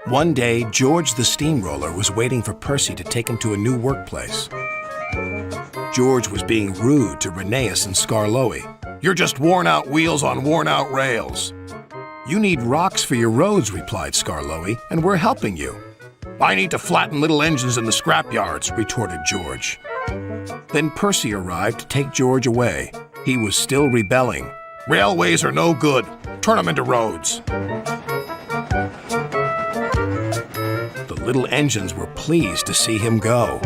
One day, George the Steamroller was waiting for Percy to take him to a new workplace. George was being rude to Rheneas and Skarloey. "You're just worn-out wheels on worn-out rails." "You need rocks for your roads," replied Skarloey, "and we're helping you." "I need to flatten little engines in the scrapyards," retorted George. Then Percy arrived to take George away. He was still rebelling. "Railways are no good. Turn them into roads." The little engines were pleased to see him go.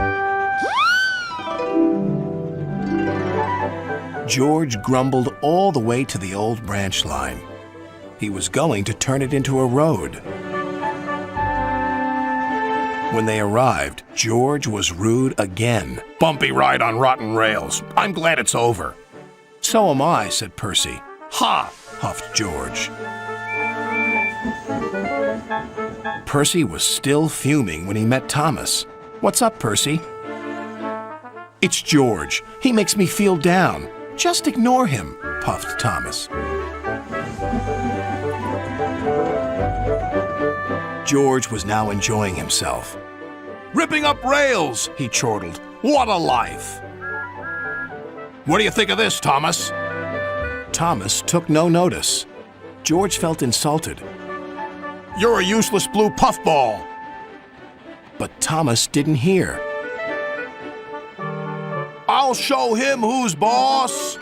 George grumbled all the way to the old branch line. He was going to turn it into a road. When they arrived, George was rude again. "Bumpy ride on rotten rails. I'm glad it's over." "So am I," said Percy. "Ha!" huffed George. Percy was still fuming when he met Thomas. "What's up, Percy?" "It's George. He makes me feel down." "Just ignore him," puffed Thomas. George was now enjoying himself. "Ripping up rails," he chortled. "What a life!" "What do you think of this, Thomas?" Thomas took no notice. George felt insulted. "You're a useless blue puffball." But Thomas didn't hear. "I'll show him who's boss."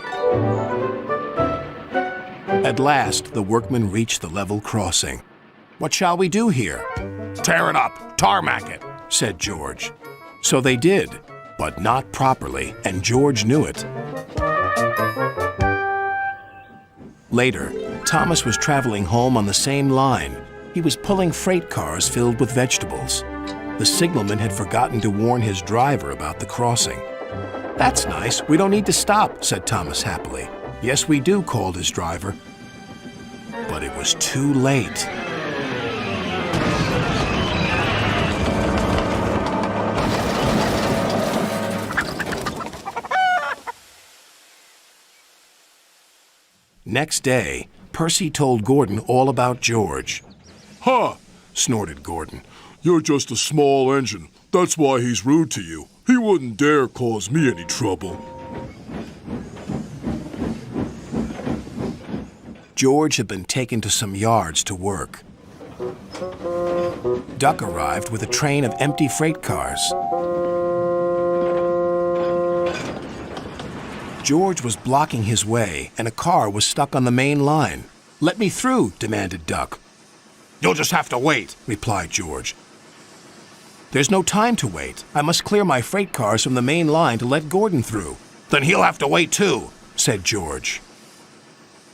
At last, the workmen reached the level crossing. "What shall we do here?" "Tear it up, tarmac it," said George. So they did, but not properly, and George knew it. Later, Thomas was traveling home on the same line. He was pulling freight cars filled with vegetables. The signalman had forgotten to warn his driver about the crossing. "That's nice. We don't need to stop," said Thomas happily. "Yes, we do," called his driver. But it was too late. Next day, Percy told Gordon all about George. "Huh!" snorted Gordon. "You're just a small engine. That's why he's rude to you. He wouldn't dare cause me any trouble." George had been taken to some yards to work. Duck arrived with a train of empty freight cars. George was blocking his way, and a car was stuck on the main line. "Let me through," demanded Duck. "You'll just have to wait," replied George. "There's no time to wait. I must clear my freight cars from the main line to let Gordon through." "Then he'll have to wait too," said George.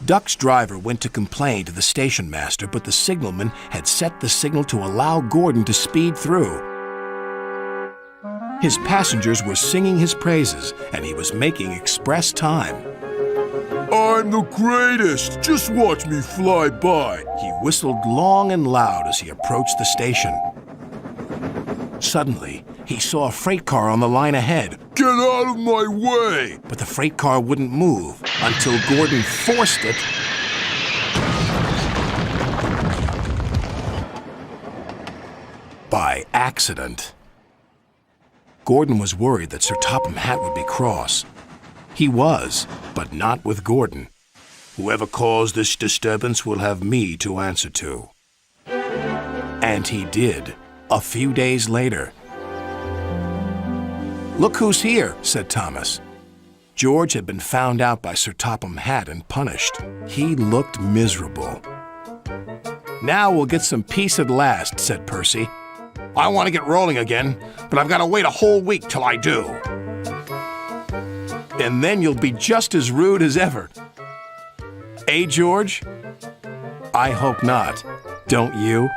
Duck's driver went to complain to the station master, but the signalman had set the signal to allow Gordon to speed through. His passengers were singing his praises, and he was making express time. "I'm the greatest! Just watch me fly by!" He whistled long and loud as he approached the station. Suddenly, he saw a freight car on the line ahead. "Get out of my way!" But the freight car wouldn't move until Gordon forced it. By accident. Gordon was worried that Sir Topham Hatt would be cross. He was, but not with Gordon. "Whoever caused this disturbance will have me to answer to." And he did, a few days later. "Look who's here," said Thomas. George had been found out by Sir Topham Hatt and punished. He looked miserable. "Now we'll get some peace at last," said Percy. "I want to get rolling again, but I've got to wait a whole week till I do." "And then you'll be just as rude as ever." "Eh, George?" "I hope not. Don't you?"